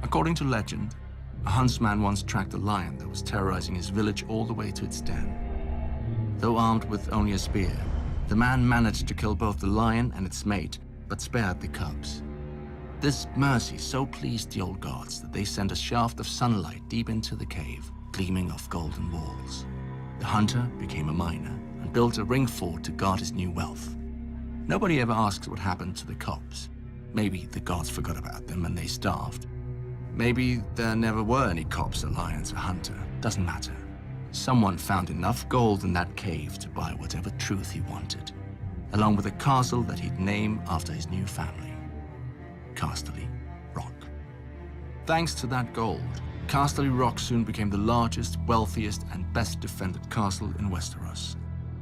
According to legend, a huntsman once tracked a lion that was terrorizing his village all the way to its den. Though armed with only a spear, the man managed to kill both the lion and its mate, but spared the cubs. This mercy so pleased the old gods that they sent a shaft of sunlight deep into the cave, gleaming off golden walls. The hunter became a miner and built a ring fort to guard his new wealth. Nobody ever asks what happened to the cubs. Maybe the gods forgot about them and they starved. Maybe there never were any cubs or lions or hunter. Doesn't matter. Someone found enough gold in that cave to buy whatever truth he wanted, along with a castle that he'd name after his new family. Casterly Rock. Thanks to that gold, Casterly Rock soon became the largest, wealthiest, and best defended castle in Westeros.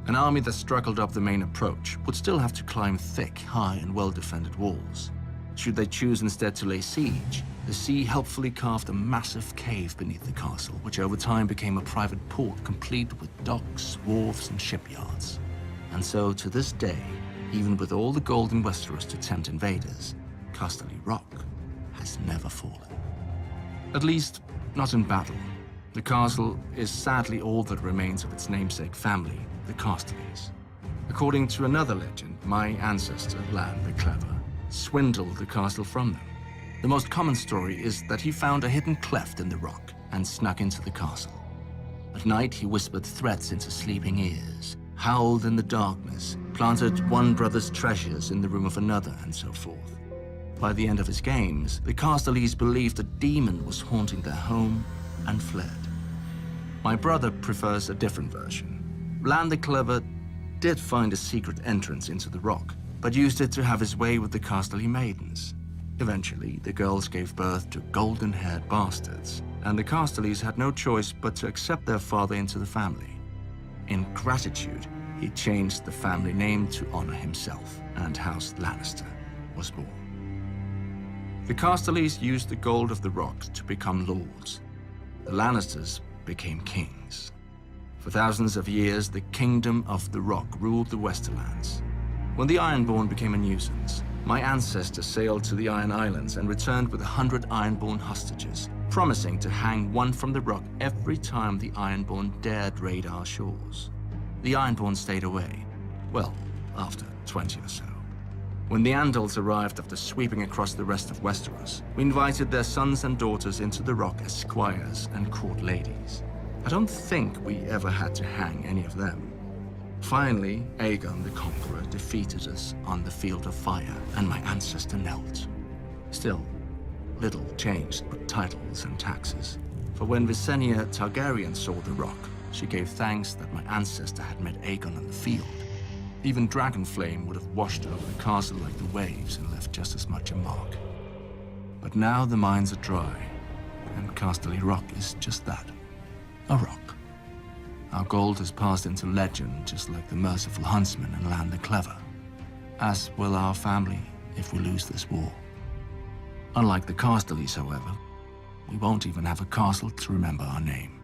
An army that struggled up the main approach would still have to climb thick, high, and well-defended walls. Should they choose instead to lay siege, the sea helpfully carved a massive cave beneath the castle, which over time became a private port complete with docks, wharves, and shipyards. And so, to this day, even with all the gold in Westeros to tempt invaders, Casterly Rock has never fallen. At least, not in battle. The castle is sadly all that remains of its namesake family, the Casterlys. According to another legend, my ancestor, Lann the Clever, swindled the castle from them. The most common story is that he found a hidden cleft in the rock and snuck into the castle. At night, he whispered threats into sleeping ears, howled in the darkness, planted one brother's treasures in the room of another, and so forth. By the end of his games, the Casterlys believed a demon was haunting their home and fled. My brother prefers a different version. Lann the Clever did find a secret entrance into the rock, but used it to have his way with the Casterly maidens. Eventually, the girls gave birth to golden-haired bastards, and the Casterlys had no choice but to accept their father into the family. In gratitude, he changed the family name to honor himself, and House Lannister was born. The Casterlys used the gold of the rock to become lords. The Lannisters became kings. For thousands of years, the Kingdom of the Rock ruled the Westerlands. When the Ironborn became a nuisance, my ancestors sailed to the Iron Islands and returned with 100 Ironborn hostages, promising to hang one from the rock every time the Ironborn dared raid our shores. The Ironborn stayed away, well, after 20 or so. When the Andals arrived after sweeping across the rest of Westeros, we invited their sons and daughters into the rock as squires and court ladies. I don't think we ever had to hang any of them. Finally, Aegon the Conqueror defeated us on the Field of Fire, and my ancestor knelt. Still, little changed but titles and taxes. For when Visenya Targaryen saw the rock, she gave thanks that my ancestor had met Aegon on the field. Even Dragonflame would have washed over the castle like the waves and left just as much a mark. But now the mines are dry, and Casterly Rock is just that, a rock. Our gold has passed into legend, just like the merciful huntsman and Lann the Clever. As will our family if we lose this war. Unlike the Casterlys, however, we won't even have a castle to remember our name.